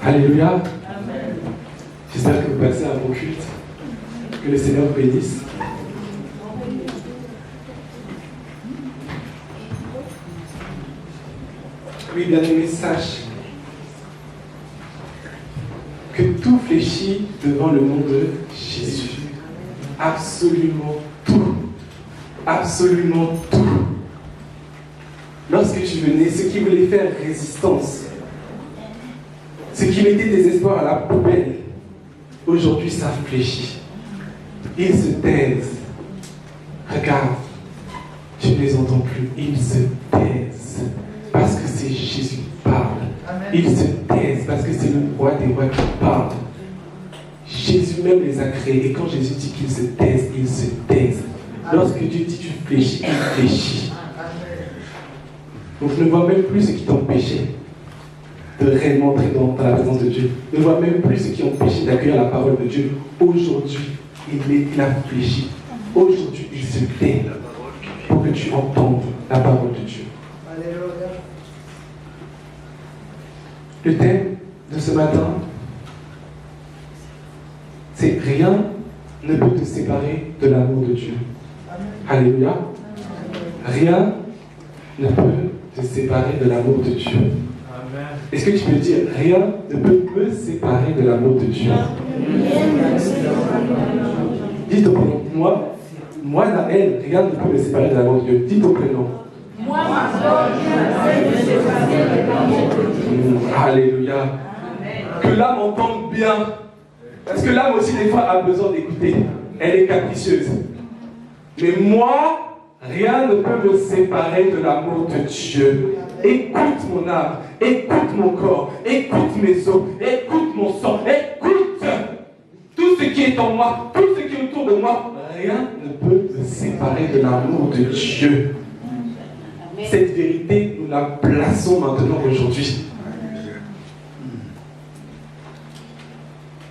Alléluia. Amen. J'espère que vous passez un bon culte. Que le Seigneur vous bénisse. Oui, bien-aimé, sache que tout fléchit devant le nom de Jésus. Absolument tout. Absolument tout. Lorsque tu venais, ce qui voulait faire résistance, ce qui mettait tes espoirs à la poubelle, aujourd'hui ça fléchit. Ils se taisent. Regarde, tu ne les entends plus. Ils se taisent. Parce que c'est Jésus qui parle. Ils se taisent parce que c'est le roi des rois qui parle. Jésus même les a créés. Et quand Jésus dit qu'ils se taisent, ils se taisent. Lorsque Dieu dit tu fléchis, il fléchit. Donc ne vois même plus ce qui t'empêchait de réellement entrer dans la présence de Dieu. Ne vois même plus ce qui empêchait d'accueillir la parole de Dieu. Aujourd'hui, il a fléchi. Aujourd'hui, il se tait pour que tu entendes la parole de Dieu. Le thème de ce matin, c'est rien ne peut te séparer de l'amour de Dieu. Alléluia. Rien ne peut te séparer de l'amour de Dieu. Est-ce que tu peux dire, rien ne peut me séparer de l'amour de Dieu? Dis ton prénom. Moi, Naël, rien ne peut me séparer de l'amour de Dieu. Dis ton prénom. Moi, alléluia. Que l'âme entende bien. Parce que l'âme aussi, des fois, a besoin d'écouter. Elle est capricieuse. Mais moi, rien ne peut me séparer de l'amour de Dieu. Écoute mon âme, écoute mon corps, écoute mes os, écoute mon sang, écoute tout ce qui est en moi, tout ce qui est autour de moi. Rien ne peut me séparer de l'amour de Dieu. Cette vérité, nous la plaçons maintenant aujourd'hui.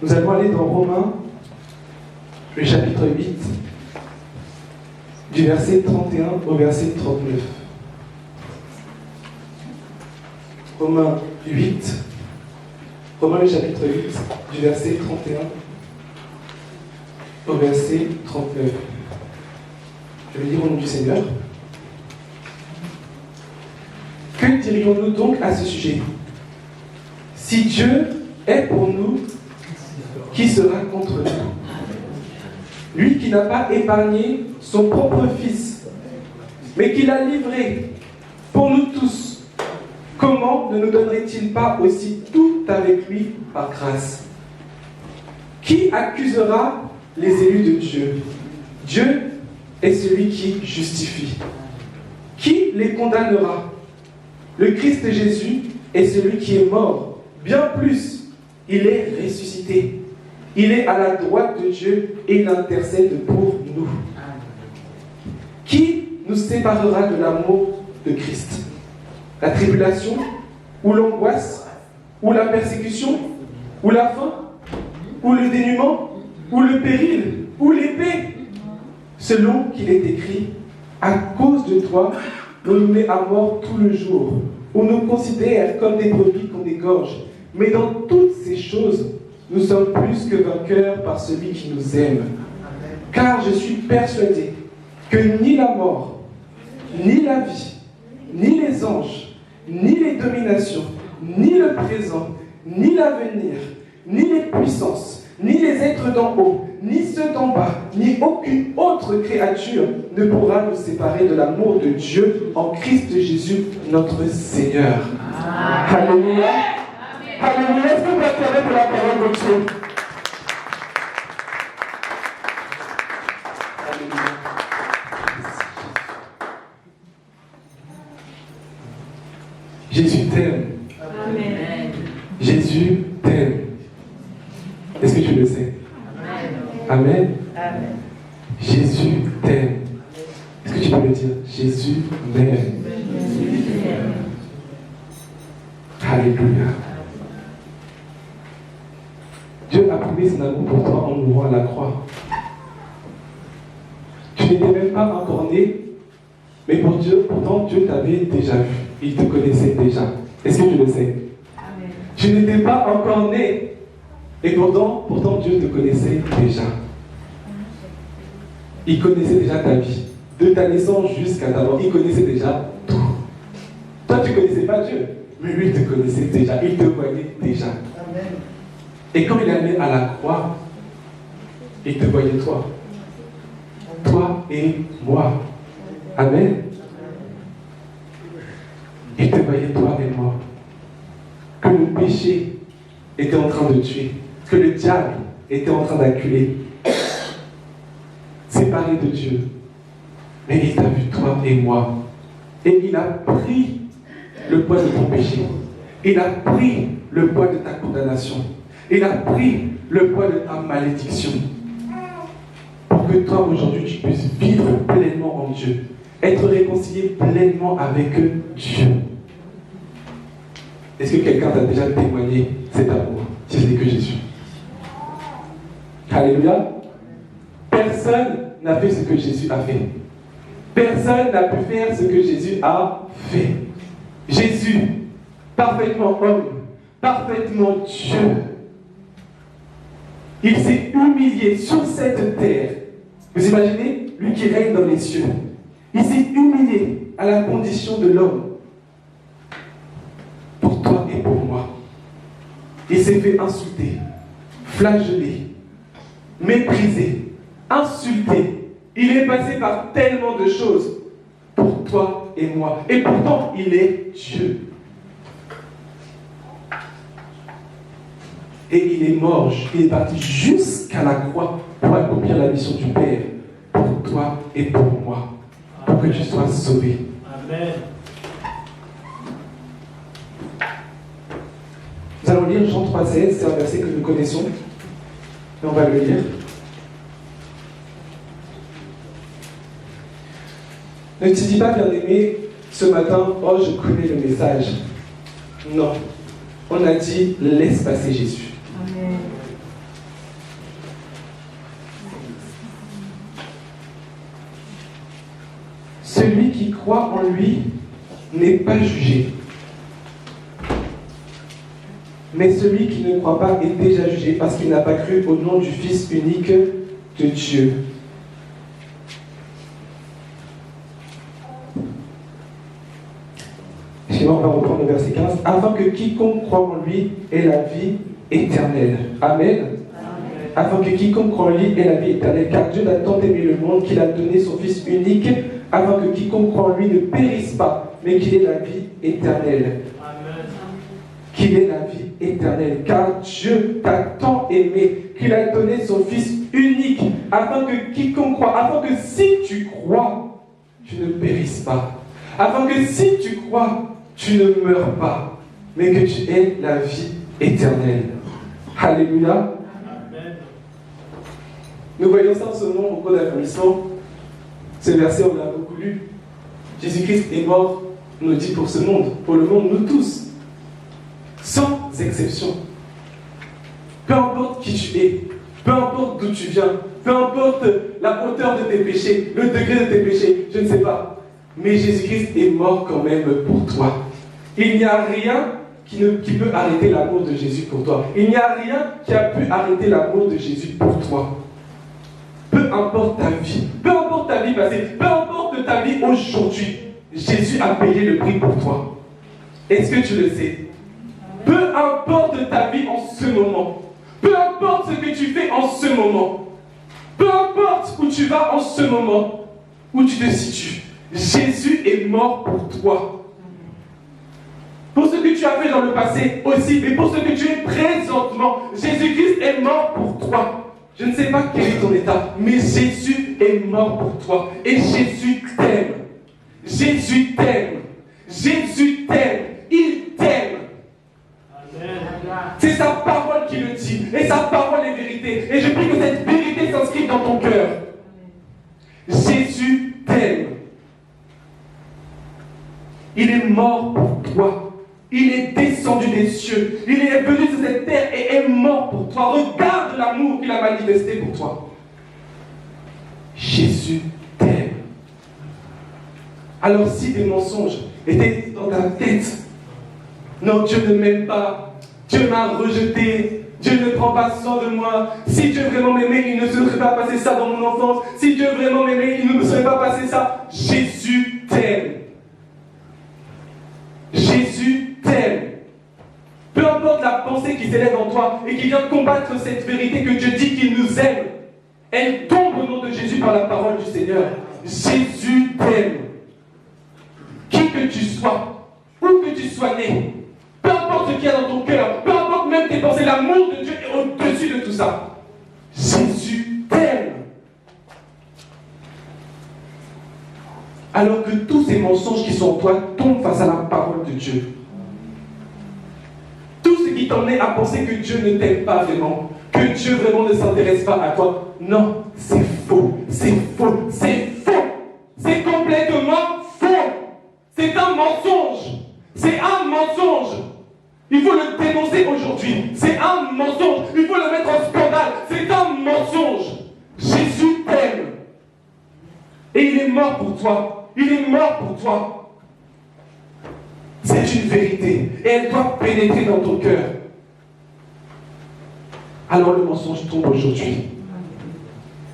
Nous allons aller dans Romains, le chapitre 8, du verset 31 au verset 39. Romains le chapitre 8, du verset 31 au verset 39. Je vais lire au nom du Seigneur. Que dirions-nous donc à ce sujet? Si Dieu est pour nous, qui sera contre nous? Lui qui n'a pas épargné son propre Fils, mais qui l'a livré pour nous tous, comment ne nous donnerait-il pas aussi tout avec lui par grâce? Qui accusera les élus de Dieu? Dieu est celui qui justifie. Qui les condamnera? Le Christ Jésus est celui qui est mort. Bien plus, il est ressuscité. Il est à la droite de Dieu et il intercède pour nous. Qui nous séparera de l'amour de Christ? La tribulation, ou l'angoisse, ou la persécution, ou la faim, ou le dénuement, ou le péril, ou l'épée? Selon qu'il est écrit, à cause de toi, on nous met à mort tout le jour. On nous considère comme des brebis qu'on égorge. Mais dans toutes ces choses, nous sommes plus que vainqueurs par celui qui nous aime. Car je suis persuadé que ni la mort, ni la vie, ni les anges, ni les dominations, ni le présent, ni l'avenir, ni les puissances, ni les êtres d'en haut, ni ceux d'en bas, ni aucune autre créature ne pourra nous séparer de l'amour de Dieu en Christ Jésus, notre Seigneur. Alléluia. Alléluia. Est-ce que vous attendez de la parole de Dieu? Jésus t'aime. Amen. Jésus t'aime. Est-ce que tu le sais? Amen. Amen. Jésus t'aime. Est-ce que tu peux le dire? Jésus m'aime. Alléluia. Dieu a prouvé son amour pour toi en mourant à la croix. Tu n'étais même pas encore né, mais pour Dieu, pourtant Dieu t'avait déjà vu. Il te connaissait déjà. Est-ce que tu le sais? Amen. Tu n'étais pas encore né. Et pourtant Dieu te connaissait déjà. Il connaissait déjà ta vie. De ta naissance jusqu'à ta mort, il connaissait déjà tout. Toi, tu ne connaissais pas Dieu, mais lui, il te connaissait déjà. Il te voyait déjà. Amen. Et quand il allait à la croix, il te voyait toi. Toi et moi. Amen. Il te voyait toi et moi. Que le péché était en train de tuer. Que le diable était en train d'acculer. Séparé de Dieu. Mais il t'a vu toi et moi. Et il a pris le poids de ton péché. Il a pris le poids de ta condamnation. Il a pris le poids de ta malédiction. Pour que toi aujourd'hui tu puisses vivre pleinement en Dieu. Être réconcilié pleinement avec Dieu. Est-ce que quelqu'un t'a déjà témoigné cet amour, si ce n'est que Jésus? Alléluia. Personne n'a fait ce que Jésus a fait. Personne n'a pu faire ce que Jésus a fait. Jésus, parfaitement homme, parfaitement Dieu, il s'est humilié sur cette terre. Vous imaginez, lui qui règne dans les cieux, il s'est humilié à la condition de l'homme. Pour toi et pour moi. Il s'est fait insulter, flageller, mépriser, insulter. Il est passé par tellement de choses pour toi et moi. Et pourtant, il est Dieu. Et il est mort, il est parti jusqu'à la croix pour accomplir la mission du Père pour toi et pour moi. Pour que tu sois sauvé. Amen. Nous allons lire Jean 3,16, c'est un verset que nous connaissons. Et on va le lire. Ne te dis pas, bien-aimé, ce matin, oh, je connais le message. Non. On a dit, laisse passer Jésus. Amen. Celui qui croit en lui n'est pas jugé. Mais celui qui ne croit pas est déjà jugé parce qu'il n'a pas cru au nom du Fils unique de Dieu. On va reprendre le verset 15. Afin que quiconque croit en lui ait la vie éternelle. Amen. Amen. Afin que quiconque croit en lui ait la vie éternelle. Car Dieu a tant aimé le monde qu'il a donné son Fils unique, afin que quiconque croit en lui ne périsse pas, mais qu'il ait la vie éternelle. Amen. Qu'il ait la vie éternelle. Car Dieu t'a tant aimé qu'il a donné son Fils unique, afin que quiconque croit, afin que si tu crois, tu ne périsses pas. Afin que si tu crois, tu ne meurs pas, mais que tu aies la vie éternelle. Alléluia. Amen. Nous voyons ça en ce moment au cours d'affirmation. Ce verset, on l'a beaucoup lu. Jésus-Christ est mort, on nous dit, pour ce monde, pour le monde, nous tous, sans exception. Peu importe qui tu es, peu importe d'où tu viens, peu importe la hauteur de tes péchés, le degré de tes péchés, je ne sais pas. Mais Jésus-Christ est mort quand même pour toi. Il n'y a rien qui peut arrêter l'amour de Jésus pour toi. Il n'y a rien qui a pu arrêter l'amour de Jésus pour toi. Peu importe ta vie passée, peu importe ta vie aujourd'hui, Jésus a payé le prix pour toi. Est-ce que tu le sais? Peu importe ta vie en ce moment, peu importe ce que tu fais en ce moment, peu importe où tu vas en ce moment, où tu te situes, Jésus est mort pour toi. Pour ce que tu as fait dans le passé aussi, mais pour ce que tu es présentement, Jésus-Christ est mort pour toi. Je ne sais pas quel est ton état, mais Jésus est mort pour toi. Et Jésus t'aime. Jésus t'aime. Jésus t'aime. Il t'aime. C'est sa parole qui le dit. Et sa parole est vérité. Et je prie que cette vérité s'inscrive dans ton cœur. Jésus t'aime. Il est mort pour toi. Il est descendu des cieux. Il est venu sur cette terre et est mort pour toi. Regarde l'amour qu'il a manifesté pour toi. Jésus t'aime. Alors si des mensonges étaient dans ta tête, non, Dieu ne m'aime pas. Dieu m'a rejeté. Dieu ne prend pas soin de moi. Si Dieu vraiment m'aimait, il ne serait pas passé ça dans mon enfance. Si Dieu vraiment m'aimait, il ne me serait pas passé ça. Jésus t'aime. Jésus t'aime. Peu importe la pensée qui s'élève en toi et qui vient combattre cette vérité que Dieu dit qu'il nous aime, elle tombe au nom de Jésus par la parole du Seigneur. Jésus t'aime. Qui que tu sois, où que tu sois né, peu importe ce qu'il y a dans ton cœur, peu importe même tes pensées, l'amour de Dieu est au-dessus de tout ça. Jésus t'aime. Alors que tous ces mensonges qui sont en toi tombent face à la parole de Dieu. Tout ce qui t'en est à penser que Dieu ne t'aime pas vraiment, que Dieu vraiment ne s'intéresse pas à toi, non, c'est faux, c'est faux, c'est faux, c'est complètement faux. C'est un mensonge. C'est un mensonge. Il faut le dénoncer aujourd'hui. C'est un mensonge. Il faut le mettre en scandale. C'est un mensonge. Jésus t'aime. Et il est mort pour toi. Il est mort pour toi. C'est une vérité. Et elle doit pénétrer dans ton cœur. Alors le mensonge tombe aujourd'hui.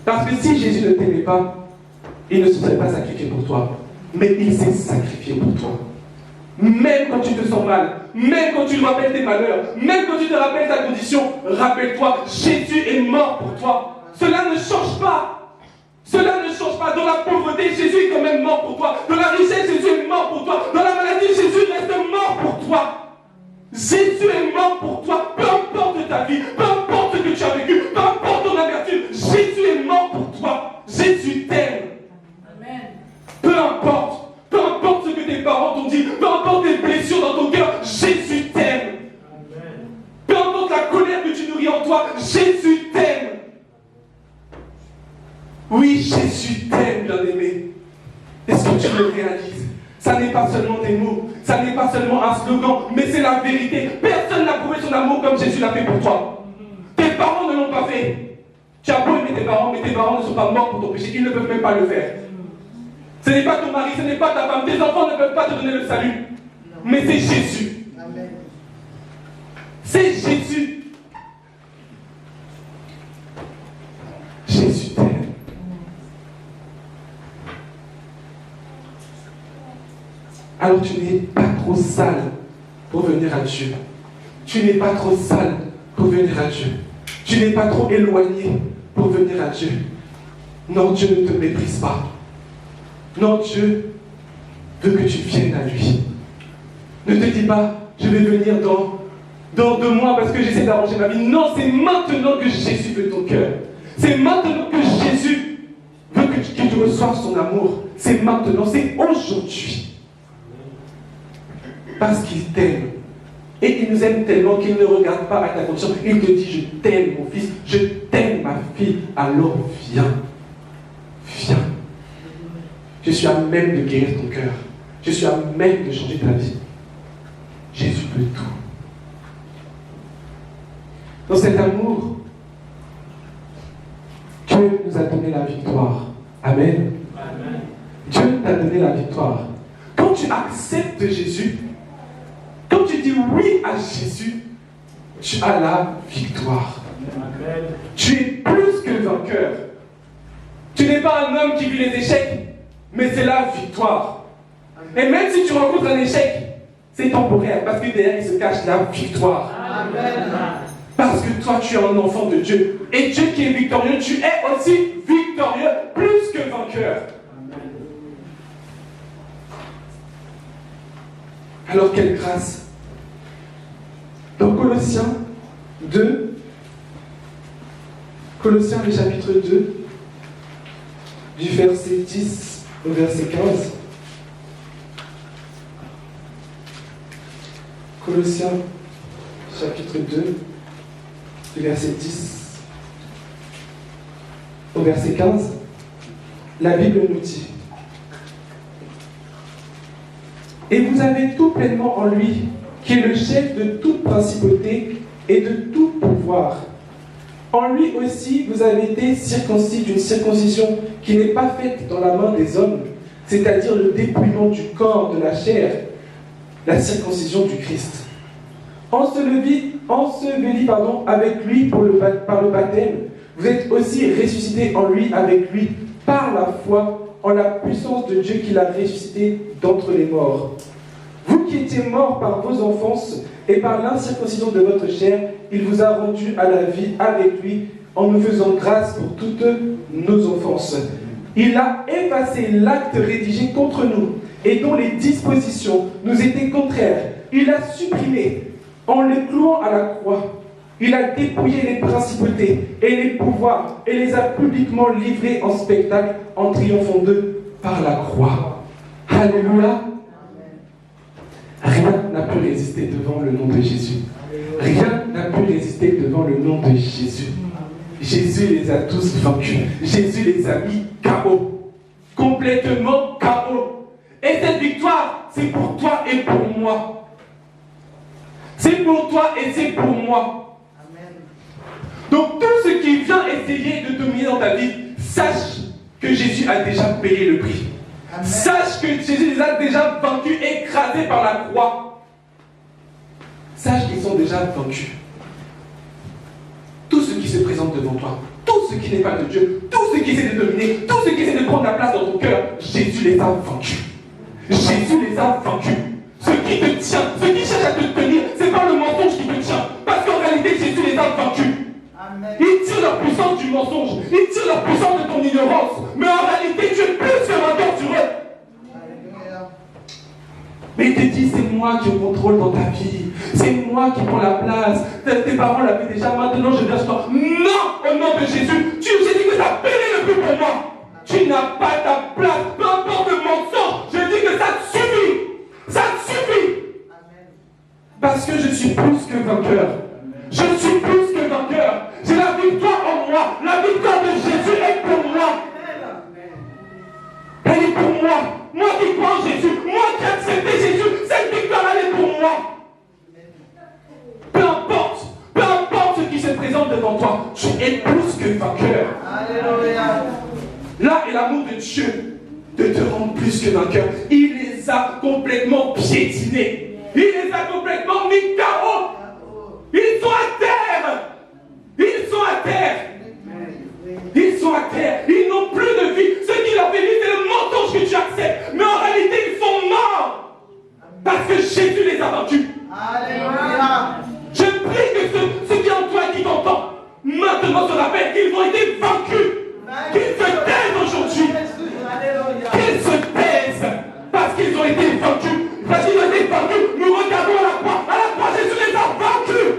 Parce que si Jésus ne t'aimait pas, il ne se serait pas sacrifié pour toi. Mais il s'est sacrifié pour toi. Même quand tu te sens mal, même quand tu te rappelles tes malheurs, même quand tu te rappelles ta condition, rappelle-toi, Jésus est mort pour toi. Cela ne change pas. Cela ne change pas. Dans la pauvreté, Jésus est quand même mort pour toi. Dans la richesse, Jésus est mort pour toi. Dans la maladie, Jésus reste mort pour toi. Jésus est mort pour toi. Peu importe ta vie, peu importe ce que tu as vécu, peu importe ton amertume, Jésus est mort pour toi. Jésus t'aime. Peu importe ce que tes parents t'ont dit, peu importe tes blessures dans ton cœur, Jésus t'aime. Peu importe la colère que tu nourris en toi, Jésus t'aime. Oui, Jésus t'aime, bien-aimé. Est-ce que tu le réalises? Ça n'est pas seulement des mots, ça n'est pas seulement un slogan, mais c'est la vérité. Personne n'a prouvé son amour comme Jésus l'a fait pour toi. Tes parents ne l'ont pas fait. Tu as beau aimer tes parents, mais tes parents ne sont pas morts pour ton péché, ils ne peuvent même pas le faire. Ce n'est pas ton mari, ce n'est pas ta femme, tes enfants ne peuvent pas te donner le salut. Mais c'est Jésus. Amen. C'est Jésus. Jésus t'aime. Alors tu n'es pas trop sale pour venir à Dieu. Tu n'es pas trop sale pour venir à Dieu. Tu n'es pas trop éloigné pour venir à Dieu. Non, Dieu ne te méprise pas. Non, Dieu veut que tu viennes à lui. Ne te dis pas, je vais venir dans 2 mois parce que j'essaie d'arranger ma vie. Non, c'est maintenant que Jésus veut ton cœur. C'est maintenant que Jésus veut que tu reçoives son amour. C'est maintenant, c'est aujourd'hui. Parce qu'il t'aime. Et il nous aime tellement qu'il ne regarde pas à ta condition. Il te dit, je t'aime mon fils, je t'aime ma fille. Alors viens. Viens. Je suis à même de guérir ton cœur. Je suis à même de changer ta vie. Jésus peut tout. Dans cet amour, Dieu nous a donné la victoire. Amen. Amen. Dieu t'a donné la victoire. Quand tu acceptes Jésus, quand tu dis oui à Jésus, tu as la victoire. Amen. Tu es plus que vainqueur. Tu n'es pas un homme qui vit les échecs, mais c'est la victoire. Et même si tu rencontres un échec, c'est temporaire, parce que derrière il se cache la victoire. Amen. Parce que toi tu es un enfant de Dieu. Et Dieu qui est victorieux, tu es aussi victorieux, plus que vainqueur. Amen. Alors quelle grâce. Dans Colossiens 2, Colossiens le chapitre 2, du verset 10 au verset 15. Colossiens chapitre 2, du verset 10 au verset 15. La Bible nous dit: et vous avez tout pleinement en lui, qui est le chef de toute principauté et de tout pouvoir. En lui aussi, vous avez été circoncis d'une circoncision qui n'est pas faite dans la main des hommes, c'est-à-dire le dépouillement du corps, de la chair, la circoncision du Christ. enseveli avec lui par le baptême, vous êtes aussi ressuscités en lui avec lui par la foi en la puissance de Dieu qui l'a ressuscité d'entre les morts. Vous qui étiez morts par vos enfances et par l'incirconcision de votre chair, il vous a rendus à la vie avec lui en nous faisant grâce pour toutes nos offenses. Il a effacé l'acte rédigé contre nous et dont les dispositions nous étaient contraires. Il l'a supprimé en le clouant à la croix. Il a dépouillé les principautés et les pouvoirs et les a publiquement livrés en spectacle en triomphant d'eux par la croix. Alléluia. Rien n'a pu résister devant le nom de Jésus. Rien n'a pu résister devant le nom de Jésus. Jésus les a tous vaincus. Jésus les a mis KO. Complètement KO. Et cette victoire, c'est pour toi et pour moi. C'est pour toi et c'est pour moi. Donc tout ce qui vient essayer de dominer dans ta vie, sache que Jésus a déjà payé le prix. Amen. Sache que Jésus les a déjà vaincus, écrasés par la croix. Sache qu'ils sont déjà vaincus. Tout ce qui se présente devant toi, tout ce qui n'est pas de Dieu, tout ce qui essaie de dominer, tout ce qui essaie de prendre la place dans ton cœur, Jésus les a vaincus. Jésus les a vaincus. Ce qui te tient, ce qui cherche à te tenir, c'est pas le mensonge qui te tient. Parce qu'en réalité, Jésus les a vaincus. Amen. Ils tirent leur puissance du mensonge, ils tirent leur puissance de ton ignorance. Mais en réalité, tu es plus que vainqueur sur eux. Mais il te dit, c'est moi qui contrôle dans ta vie. C'est moi qui prends la place. Tes parents l'avaient déjà, maintenant je viens sur toi. Non, au nom de Jésus, j'ai dit que ça a payé le prix pour moi. Tu n'as pas ta place, peu importe le mensonge. Je dis que ça te suffit. Ça te suffit. Parce que je suis plus que vainqueur. Je suis plus que vainqueur. J'ai la victoire en moi. La victoire de Jésus est pour moi. Elle est pour moi. Moi qui crois en Jésus, moi qui ai accepté Jésus, cette victoire elle est pour moi. Peu importe ce qui se présente devant toi, tu es plus que vainqueur. Alléluia. Là est l'amour de Dieu de te rendre plus que vainqueur. Il les a complètement piétinés. Il les a complètement mis KO. Ils sont à terre. Ils sont à terre. Ils sont à terre. Ils n'ont plus de vie. Ce qui leur fait vivre, c'est le mensonge que tu acceptes. Mais en réalité, ils sont morts. Parce que Jésus les a vaincus. Alléluia. Je prie que ceux qui en toi et qui t'entendent maintenant se rappellent qu'ils ont été vaincus. Qu'ils se taisent aujourd'hui. Qu'ils se taisent. Parce qu'ils ont été vaincus. Parce qu'ils ont été vaincus. Nous regardons à la croix. À la croix, Jésus les a vaincus.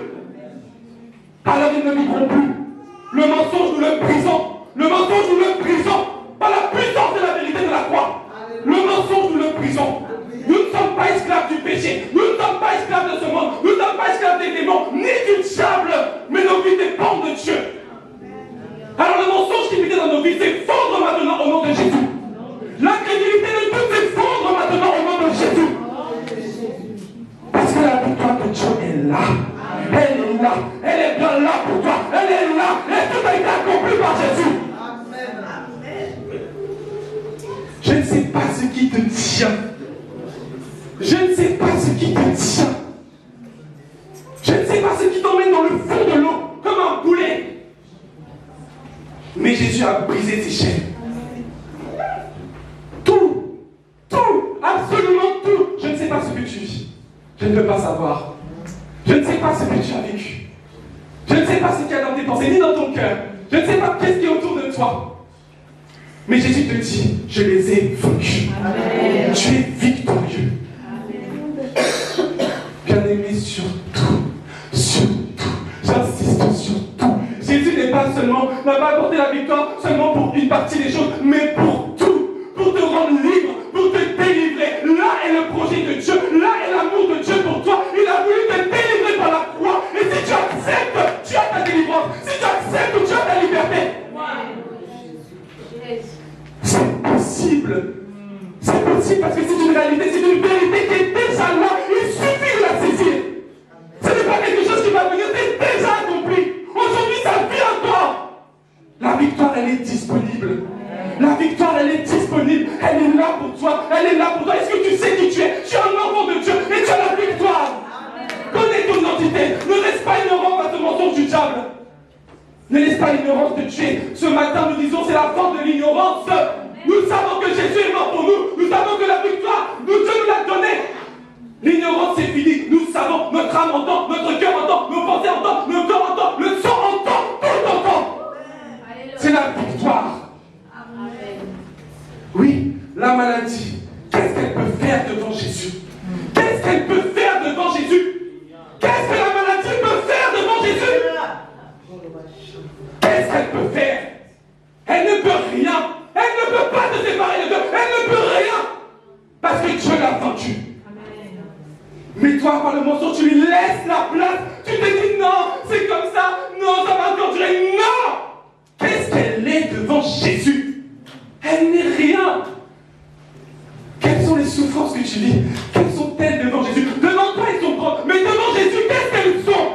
Alors ils ne vivront plus. Le mensonge, nous le brisons. Le mensonge, nous le brisons. Par la puissance de la vérité de la croix. Le mensonge, nous le brisons. Nous ne sommes pas esclaves du péché. Nous ne sommes pas esclaves de ce monde. Nous ne sommes pas esclaves des démons, ni du diable. Mais nos vies dépendent de Dieu. Alors le mensonge qui était dans nos vies s'effondre maintenant au nom de Jésus. L'incrédulité de tout s'effondre maintenant au nom de Jésus. Parce que la victoire de Dieu est là. Elle est là. Elle est bien là pour toi. Elle est là. Et tout a été accompli par Jésus. Amen. Je ne sais pas ce qui te tient. Je ne sais pas ce qui te tient. Je ne sais pas ce qui t'emmène dans le fond de l'eau comme un boulet. Mais Jésus a brisé tes chaînes. Tout, absolument tout. Je ne sais pas ce que tu vis. Je ne peux pas savoir. Je ne sais pas ce que tu as vécu. Je ne sais pas ce qu'il y a dans tes pensées, ni dans ton cœur. Je ne sais pas qu'est-ce qui est autour de toi. Mais Jésus te dit, je les ai vaincus. Amen. Tu es victorieux. Bien-aimé, surtout, j'insiste sur tout. Jésus n'a pas apporté la victoire seulement pour une partie des choses, mais pour tout. Pour te rendre libre, pour te délivrer. Là est le projet de Dieu, là est l'amour de Dieu pour toi. Il a voulu te délivrer par la croix. Et si tu acceptes, tu as ta délivrance. Si tu acceptes, tu as ta liberté. C'est possible. C'est possible parce que c'est une réalité, c'est une vérité qui est déjà là. Il suffit de la saisir. Ce n'est pas quelque chose qui va venir, c'est déjà accompli. Aujourd'hui, ça vient à toi. La victoire, elle est disponible. La victoire, elle est disponible. Elle est là pour toi. Elle est là pour toi. Est-ce que tu sais qui tu es? Tu es un enfant de Dieu et tu as la victoire. Connais ton identité. Ne reste pas ignorant à ce mensonge du diable. Ne laisse pas l'ignorance te tuer. Ce matin, nous disons c'est la fin de l'ignorance. Nous savons que Jésus est mort pour nous. Nous savons que la victoire, Dieu nous l'a donnée. L'ignorance c'est fini. Nous savons, notre âme entend, notre cœur entend, nos pensées entendent, notre corps entend, le sang entend, tout entend. C'est la victoire. Oui, la maladie, qu'est-ce qu'elle peut faire devant Jésus? Qu'est-ce qu'elle peut faire devant Jésus? Qu'est-ce que la maladie peut faire devant Jésus? Qu'est-ce qu'elle peut faire? Elle ne peut rien. Elle ne peut pas te séparer de Dieu. Elle ne peut rien. Parce que Dieu l'a vaincu. Mais toi, par le mensonge, tu lui laisses la place. Tu te dis non, c'est comme ça. Non, ça va encore durer. Non! Qu'est-ce qu'elle est devant Jésus? Elle n'est rien. Quelles sont les souffrances que tu vis? Quelles sont-elles devant Jésus? Devant toi, elles sont propres. Mais devant Jésus, qu'est-ce qu'elles sont?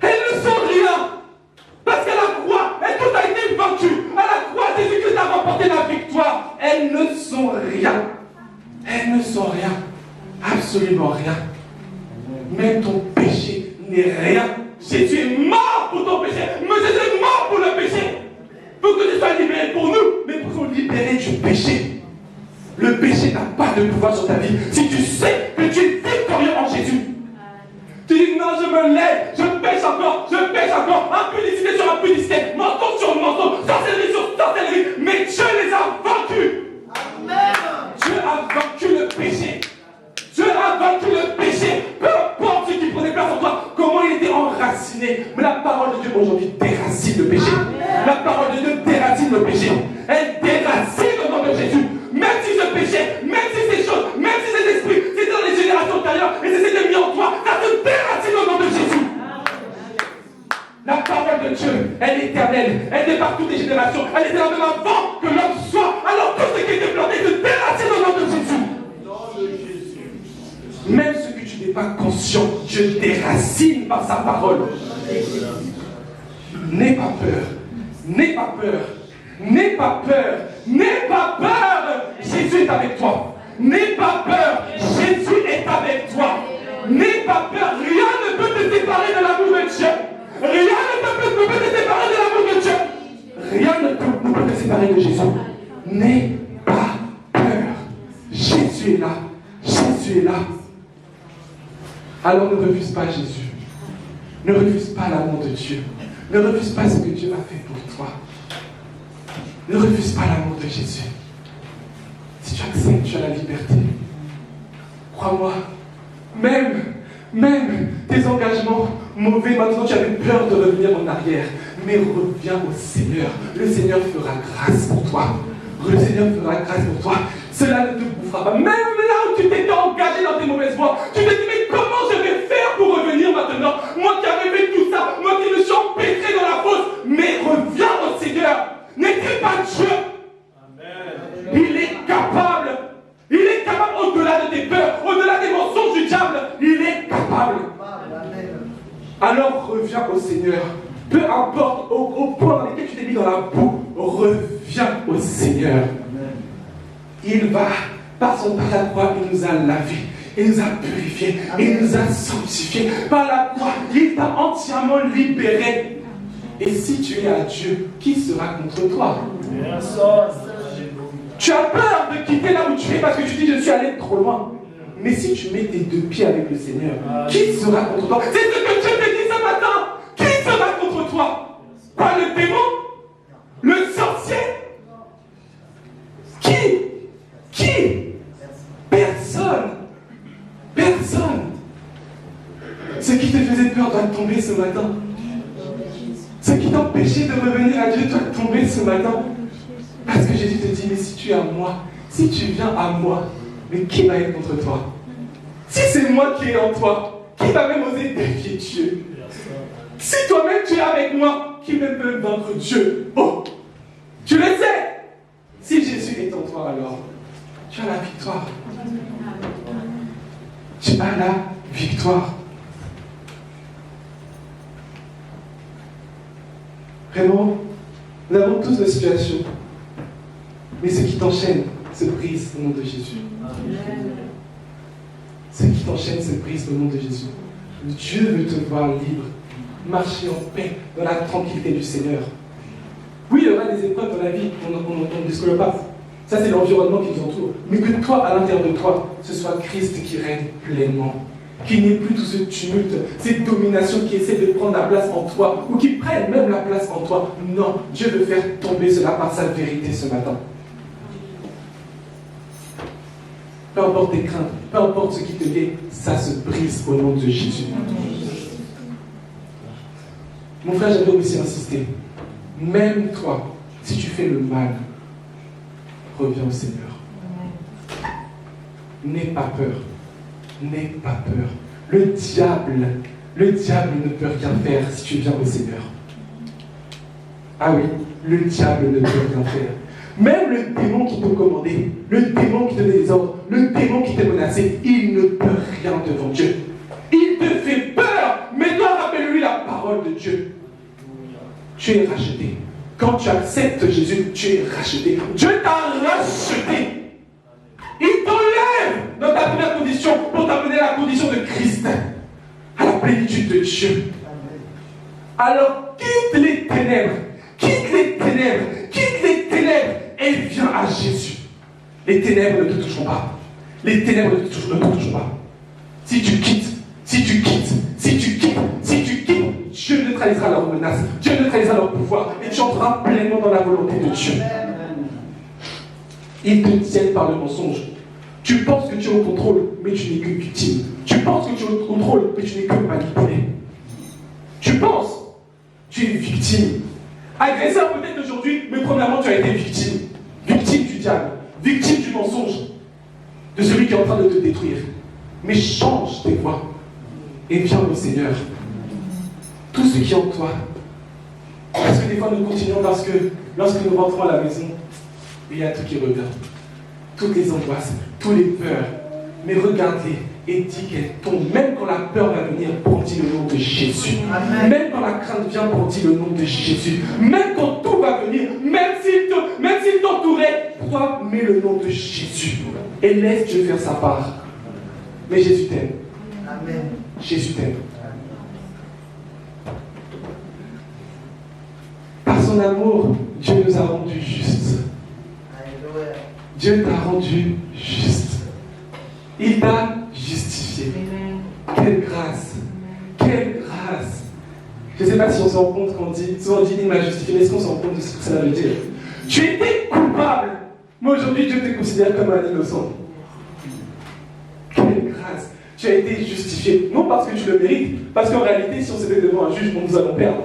Elles ne sont rien. Parce qu'à la croix, tout a été vaincu. À la croix, Jésus-Christ a remporté la victoire. Elles ne sont rien. Elles ne sont rien. Absolument rien. Même ton péché n'est rien. Jésus est mort pour ton péché. Mais Jésus est mort pour le péché. Pour que tu sois libéré pour nous, mais pour nous libérer du péché. Le péché n'a pas de pouvoir sur ta vie. Si tu sais que tu es victorieux en Jésus. Tu dis non, je me lève, je pêche encore, impudicité sur impudicité, mensonge sur mensonge, sorcellerie sur sorcellerie, mais Dieu les a vaincus. Amen. Dieu a vaincu le péché. Dieu a vaincu le péché. Peu importe ce qui prenait place en toi, comment il était enraciné. Mais la parole de Dieu aujourd'hui déracine le péché. Amen. La parole de Dieu déracine le péché. Elle déracine au nom de Jésus. Même si ce péché, même si ces choses, même si ces esprits, c'est dans les générations antérieures et c'est mis en toi, ça te déracine au nom de Jésus. La parole de Dieu, elle est éternelle, elle dépasse toutes les générations, elle était là même avant que l'homme soit. Alors tout ce qui était planté se déracine au nom de Jésus. Même ce que tu n'es pas conscient, Dieu déracine par sa parole. N'aie pas peur, n'aie pas peur. N'aie pas peur, n'aie pas peur, Jésus est avec toi. N'aie pas peur, Jésus est avec toi. N'aie pas peur, rien ne peut te séparer de l'amour de Dieu. Rien ne peut te séparer de l'amour de Dieu. Rien ne peut te séparer de Jésus. N'aie pas peur, Jésus est là. Jésus est là. Alors ne refuse pas Jésus. Ne refuse pas l'amour de Dieu. Ne refuse pas ce que Dieu a fait pour toi. Ne refuse pas l'amour de Jésus. Si tu acceptes, tu as la liberté. Crois-moi, même tes engagements mauvais, maintenant tu avais peur de revenir en arrière. Mais reviens au Seigneur. Le Seigneur fera grâce pour toi. Le Seigneur fera grâce pour toi. Cela ne te bouffera pas. Même là où tu t'étais engagé dans tes mauvaises voies, tu te dis, mais comment je vais faire pour revenir maintenant? Moi qui avais fait tout ça, moi qui me suis empêtré dans la fosse. Mais reviens au Seigneur. N'est-il pas Dieu? Amen. Il est capable. Il est capable au-delà de tes peurs, au-delà des mensonges du diable. Il est capable. Amen. Alors reviens au Seigneur. Peu importe au point dans lequel tu t'es mis dans la boue, reviens au Seigneur. Amen. Il va, par la croix, il nous a lavés, il nous a purifiés, il nous a sanctifiés. Par la croix, il t'a entièrement libéré. Et si tu es à Dieu, qui sera contre toi? Tu as peur de quitter là où tu es parce que tu dis je suis allé trop loin. Mais si tu mets tes deux pieds avec le Seigneur, qui sera contre toi? C'est ce que Dieu te dit ce matin. Qui sera contre toi? Quoi, le démon? Le sorcier? Qui? Personne. Ce qui te faisait peur doit tomber ce matin. Ce qui t'empêchait de revenir à Dieu doit tomber ce matin. Parce que Jésus te dit, mais si tu es à moi, si tu viens à moi, mais qui va être contre toi? Si c'est moi qui est en toi, qui va même oser défier Dieu? Si toi-même tu es avec moi, qui même peut vaincre Dieu? Oh, tu le sais. Si Jésus est en toi alors, tu as la victoire. Tu as la victoire. Vraiment, nous avons tous nos situations. Mais ce qui t'enchaîne se brise au nom de Jésus. Ce qui t'enchaîne se brise au nom de Jésus. Dieu veut te voir libre, marcher en paix, dans la tranquillité du Seigneur. Oui, il y aura des épreuves dans la vie, on ne discute pas. Ça, c'est l'environnement qui nous entoure. Mais que toi, à l'intérieur de toi, ce soit Christ qui règne pleinement. Qu'il n'y ait plus tout ce tumulte, cette domination qui essaie de prendre la place en toi, ou qui prenne même la place en toi. Non, Dieu veut faire tomber cela par sa vérité ce matin. Peu importe tes craintes, peu importe ce qui te liait, ça se brise au nom de Jésus. Mon frère, j'aimerais aussi insister. Même toi, si tu fais le mal, reviens au Seigneur. N'aie pas peur. N'aie pas peur. Le diable ne peut rien faire si tu viens au Seigneur. Ah oui, le diable ne peut rien faire. Même le démon qui te commandait, le démon qui te donnait des ordres, le démon qui te menaçait, il ne peut rien devant Dieu. Il te fait peur, mais toi, rappelle-lui la parole de Dieu. Tu es racheté. Quand tu acceptes Jésus, tu es racheté. Dieu t'a racheté. Il t'enlève dans ta première condition pour t'amener à la condition de Christ, à la plénitude de Dieu. Alors quitte les ténèbres, et viens à Jésus. Les ténèbres ne te toucheront pas. Les ténèbres ne te toucheront pas. Si tu quittes, Dieu neutralisera leurs menaces, Dieu neutralisera leur pouvoir, et tu entreras pleinement dans la volonté de Dieu. Ils te tiennent par le mensonge. Tu penses que tu es au contrôle, mais tu n'es que victime. Tu penses que tu es au contrôle, mais tu n'es que manipulé. Tu penses, tu es victime. Agresseur peut-être aujourd'hui, mais premièrement tu as été victime. Victime du diable, victime du mensonge, de celui qui est en train de te détruire. Mais change tes voies et viens au Seigneur. Tout ce qui est en toi. Parce que des fois nous continuons parce que lorsque nous rentrons à la maison, il y a tout qui revient. Toutes les angoisses, tous les peurs. Mais regarde-les et dis qu'elles tombent. Même quand la peur va venir, brandis le nom de Jésus. Amen. Même quand la crainte vient, brandis le nom de Jésus. Même quand tout va venir, même s'il t'entourait, toi, mets le nom de Jésus. Et laisse Dieu faire sa part. Mais Jésus t'aime. Amen. Jésus t'aime. Par son amour, Dieu nous a rendus justes. Dieu t'a rendu juste. Il t'a justifié. Quelle grâce. Quelle grâce. Je ne sais pas si on se rend compte qu'on dit, souvent on dit il m'a justifié, mais est-ce qu'on se rend compte de ce que ça veut dire? Tu étais coupable, mais aujourd'hui Dieu te considère comme un innocent. Quelle grâce. Tu as été justifié, non parce que tu le mérites, parce qu'en réalité, si on s'était devant un juge, nous allons perdre.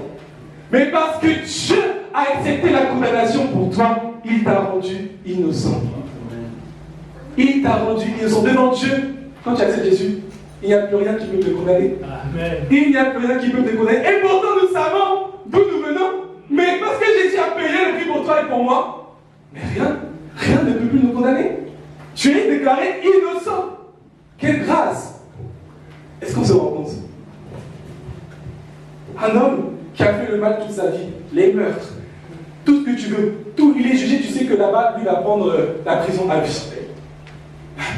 Mais parce que Dieu a accepté la condamnation pour toi, il t'a rendu innocent. Il t'a rendu innocent. Devant Dieu, quand tu acceptes Jésus, il n'y a plus rien qui peut te condamner. Amen. Il n'y a plus rien qui peut te condamner. Et pourtant, nous savons d'où nous venons. Mais parce que Jésus a payé le prix pour toi et pour moi, mais rien ne peut plus nous condamner. Tu es déclaré innocent. Quelle grâce. Est-ce qu'on se rend compte? Un homme qui a fait le mal toute sa vie, les meurtres, tout ce que tu veux, tout, il est jugé, tu sais que là-bas, lui va prendre la prison à vie.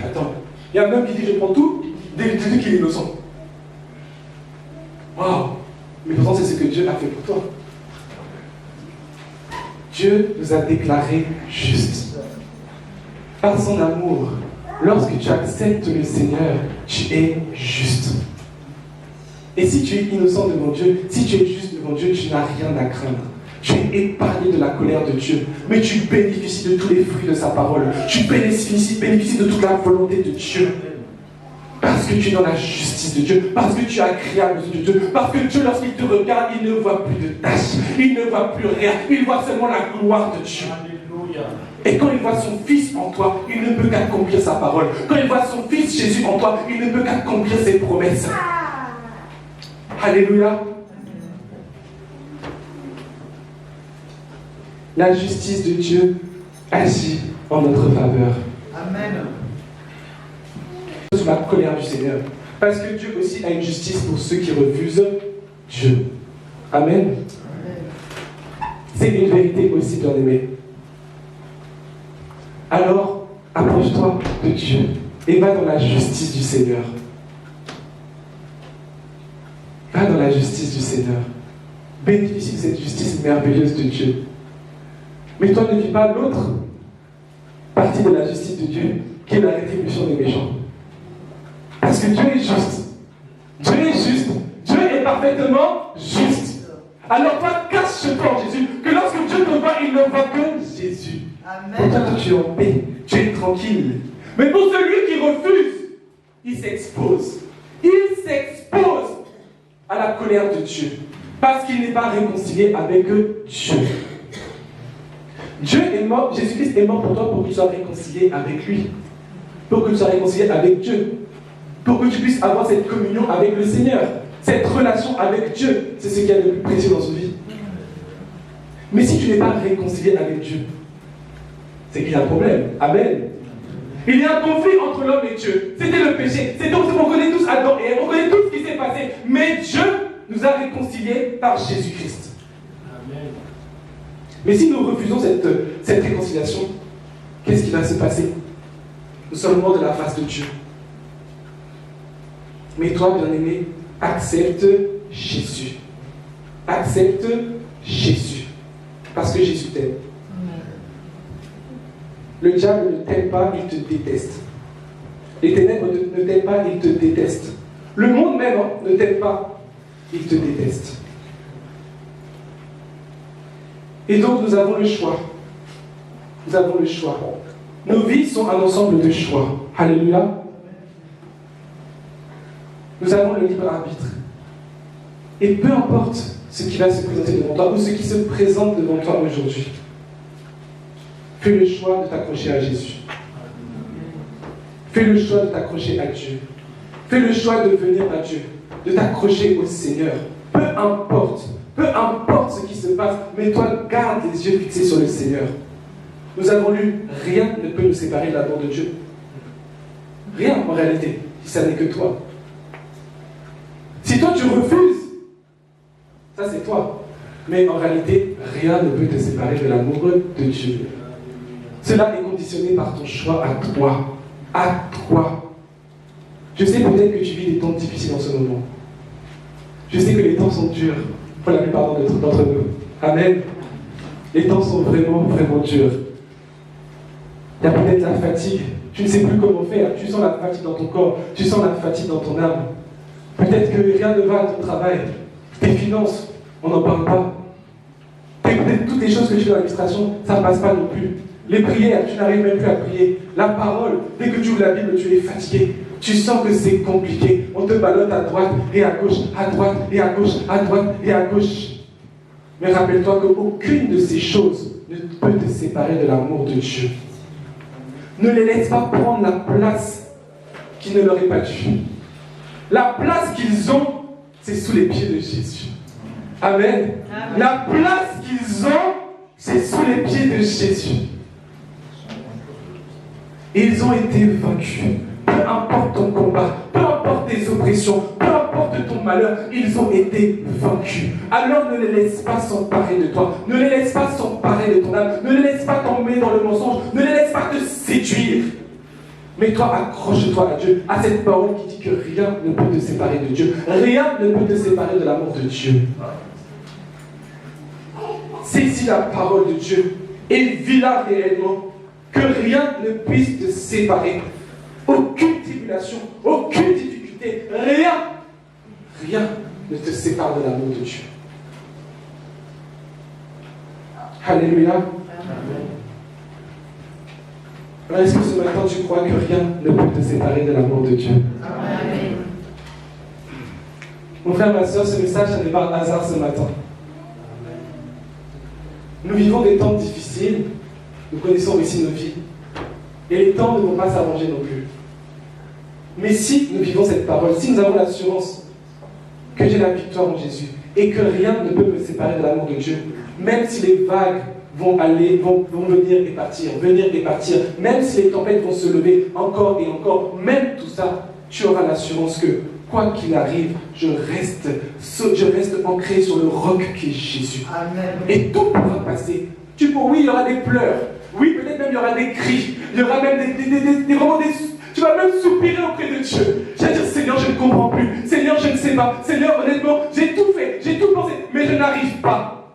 Attends, il y a un homme qui dit je prends tout, dès qu'il est innocent. Waouh! Mais pourtant c'est ce que Dieu a fait pour toi. Dieu nous a déclarés justes. Par son amour, lorsque tu acceptes le Seigneur, tu es juste. Et si tu es innocent devant Dieu, si tu es juste devant Dieu, tu n'as rien à craindre. Tu es épargné de la colère de Dieu, mais tu bénéficies de tous les fruits de sa parole. Tu bénéficies de toute la volonté de Dieu. Parce que tu es dans la justice de Dieu, parce que tu es agréable de Dieu, parce que Dieu, lorsqu'il te regarde, il ne voit plus de taches, il ne voit plus rien, il voit seulement la gloire de Dieu. Et quand il voit son Fils en toi, il ne peut qu'accomplir sa parole. Quand il voit son Fils Jésus en toi, il ne peut qu'accomplir ses promesses. Alléluia. La justice de Dieu agit en notre faveur. Amen. Sous la colère du Seigneur. Parce que Dieu aussi a une justice pour ceux qui refusent Dieu. Amen. C'est une vérité aussi, bien-aimé. Alors, approche-toi de Dieu et va dans la justice du Seigneur. la justice du Seigneur. Bénéficie de cette justice merveilleuse de Dieu. Mais toi, ne vis pas l'autre partie de la justice de Dieu, qui est la rétribution des méchants. Parce que Dieu est juste. Dieu est juste. Dieu est parfaitement juste. Alors toi, cache-toi en Jésus, que lorsque Dieu te voit, il ne voit que Jésus. Pour toi, tu es en paix, tu es tranquille. Mais pour celui qui refuse, il s'expose. Il s'expose à la colère de Dieu. Parce qu'il n'est pas réconcilié avec Dieu. Dieu est mort, Jésus-Christ est mort pour toi pour que tu sois réconcilié avec lui. Pour que tu sois réconcilié avec Dieu. Pour que tu puisses avoir cette communion avec le Seigneur. Cette relation avec Dieu. C'est ce qu'il y a de plus précieux dans ce vie. Mais si tu n'es pas réconcilié avec Dieu, c'est qu'il y a un problème. Amen. Il y a un conflit entre l'homme et Dieu. C'était le péché. C'est donc on connaît tous Adam et Ève. On connaît tout ce qui s'est passé. Mais Dieu nous a réconciliés par Jésus-Christ. Amen. Mais si nous refusons cette réconciliation, qu'est-ce qui va se passer? Nous sommes morts de la face de Dieu. Mais toi, bien-aimé, accepte Jésus. Accepte Jésus. Parce que Jésus t'aime. Le diable ne t'aime pas, il te déteste. Les ténèbres ne t'aiment pas, il te déteste. Le monde même ne t'aime pas, il te déteste. Et donc nous avons le choix. Nous avons le choix. Nos vies sont un ensemble de choix. Alléluia. Nous avons le libre arbitre. Et peu importe ce qui va se présenter devant toi ou ce qui se présente devant toi aujourd'hui, fais le choix de t'accrocher à Jésus. Fais le choix de t'accrocher à Dieu. Fais le choix de venir à Dieu, de t'accrocher au Seigneur. Peu importe ce qui se passe, mais toi, garde les yeux fixés sur le Seigneur. Nous avons lu, rien ne peut nous séparer de l'amour de Dieu. Rien en réalité, si ça n'est que toi. Si toi tu refuses, ça c'est toi. Mais en réalité, rien ne peut te séparer de l'amour de Dieu. Cela est conditionné par ton choix à toi. À toi. Je sais peut-être que tu vis des temps difficiles en ce moment. Je sais que les temps sont durs pour la plupart d'entre nous. Amen. Les temps sont vraiment, vraiment durs. Il y a peut-être la fatigue. Tu ne sais plus comment faire. Tu sens la fatigue dans ton corps. Tu sens la fatigue dans ton âme. Peut-être que rien ne va à ton travail. Tes finances, on n'en parle pas. Peut-être toutes les choses que tu fais dans l'administration, ça ne passe pas non plus. Les prières, tu n'arrives même plus à prier. La parole, dès que tu ouvres la Bible, tu es fatigué. Tu sens que c'est compliqué. On te ballotte à droite et à gauche, à droite et à gauche, à droite et à gauche. Mais rappelle-toi qu'aucune de ces choses ne peut te séparer de l'amour de Dieu. Ne les laisse pas prendre la place qui ne leur est pas due. La place qu'ils ont, c'est sous les pieds de Jésus. Amen. Amen. La place qu'ils ont, c'est sous les pieds de Jésus. Et ils ont été vaincus. Peu importe ton combat, peu importe tes oppressions, peu importe ton malheur, ils ont été vaincus. Alors ne les laisse pas s'emparer de toi. Ne les laisse pas s'emparer de ton âme. Ne les laisse pas tomber dans le mensonge. Ne les laisse pas te séduire. Mais toi, accroche-toi à Dieu, à cette parole qui dit que rien ne peut te séparer de Dieu. Rien ne peut te séparer de l'amour de Dieu. Saisis la parole de Dieu et vis-la réellement. Que rien ne puisse te séparer. Aucune tribulation, aucune difficulté, rien ne te sépare de l'amour de Dieu. Alléluia. Amen. Alors est-ce que ce matin tu crois que rien ne peut te séparer de l'amour de Dieu? Amen. Mon frère, ma soeur, ce message, ça n'est pas un hasard ce matin. Nous vivons des temps difficiles, nous connaissons aussi nos vies, et les temps ne vont pas s'arranger non plus. Mais si nous vivons cette parole, si nous avons l'assurance que j'ai la victoire en Jésus, et que rien ne peut me séparer de l'amour de Dieu, même si les vagues vont venir et partir, même si les tempêtes vont se lever encore et encore, même tout ça, tu auras l'assurance que, quoi qu'il arrive, je reste ancré sur le roc qui est Jésus. Amen. Et tout pourra passer. Oui, il y aura des pleurs. Oui, peut-être même il y aura des cris. Il y aura même vraiment des... Tu vas même soupirer auprès de Dieu. Tu vas dire, Seigneur, je ne comprends plus. Seigneur, je ne sais pas. Seigneur, honnêtement, j'ai tout fait, j'ai tout pensé, mais je n'arrive pas.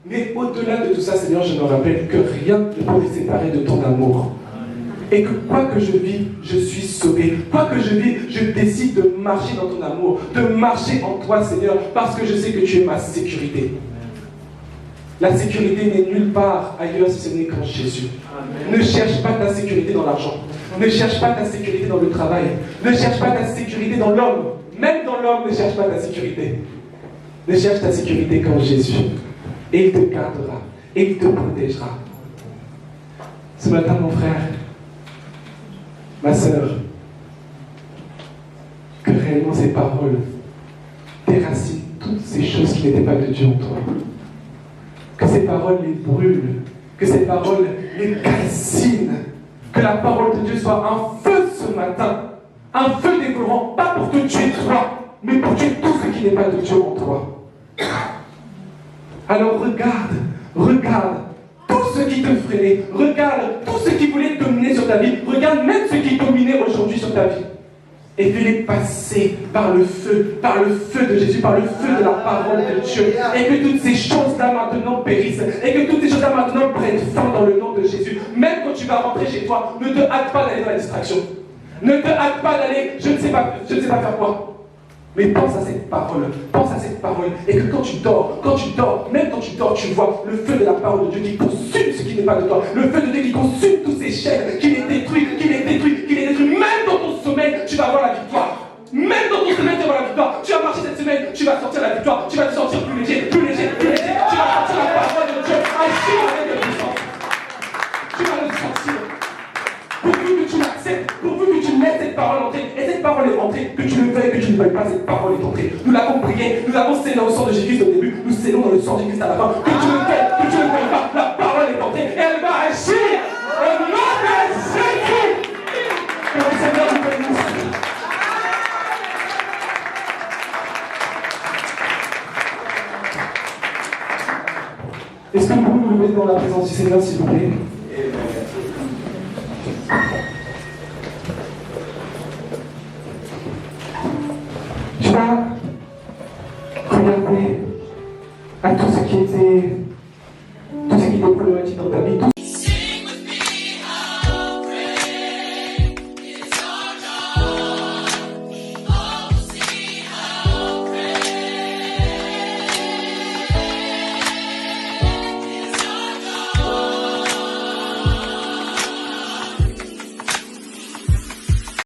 Mais au-delà de tout ça, Seigneur, je me rappelle que rien ne peut me séparer de ton amour. Et que quoi que je vive, je suis sauvé. Quoi que je vive, je décide de marcher dans ton amour, de marcher en toi, Seigneur, parce que je sais que tu es ma sécurité. La sécurité n'est nulle part ailleurs si ce n'est qu'en Jésus. Amen. Ne cherche pas ta sécurité dans l'argent. Ne cherche pas ta sécurité dans le travail. Ne cherche pas ta sécurité dans l'homme. Même dans l'homme, ne cherche pas ta sécurité. Ne cherche ta sécurité qu'en Jésus. Et il te gardera. Et il te protégera. Ce matin, mon frère, ma sœur, que réellement ces paroles déracinent toutes ces choses qui n'étaient pas de Dieu en toi. Que ces paroles les brûlent, que ces paroles les calcinent, que la parole de Dieu soit un feu ce matin, un feu dévorant, pas pour te tuer toi, mais pour tuer tout ce qui n'est pas de Dieu en toi. Alors regarde tout ce qui te freinait, regarde tout ce qui voulait dominer sur ta vie, regarde même ce qui dominait aujourd'hui sur ta vie. Et fais-les passer par le feu de Jésus, par le feu de la parole de Dieu. Et que toutes ces choses-là maintenant périssent. Et que toutes ces choses-là maintenant prennent fin dans le nom de Jésus. Même quand tu vas rentrer chez toi, ne te hâte pas d'aller dans la distraction. Ne te hâte pas d'aller, je ne sais pas faire quoi. Mais pense à cette parole, et que quand tu dors, même quand tu dors, tu vois le feu de la parole de Dieu qui consume ce qui n'est pas de toi, le feu de Dieu qui consume tous ces chaînes, qui les détruit, même dans ton sommeil, tu vas avoir la victoire. Même dans ton sommeil, tu vas avoir la victoire. Tu vas marcher cette semaine, tu vas sortir la victoire, tu vas te sentir plus léger, tu vas sortir la parole de Dieu, agir avec de puissance. Tu vas le sentir. Pourvu que tu l'acceptes, pourvu que tu laisses cette parole entrer, et cette parole est entrée, que tu le veuilles, que tu ne veuilles pas, cette parole est entrée. Nous l'avons prié, nous avons scellé dans le sang de Jésus au début, nous scellons dans le sang de Jésus à la fin. Que tu le veuilles, que tu ne le veuilles pas, la parole est entrée, et elle va agir au nom de Jésus. Que le Seigneur nous bénisse. Est-ce que vous pouvez nous lever dans la présence du Seigneur, s'il vous plaît? Tu vas regarder à tout ce qui était problématique dans ta vie.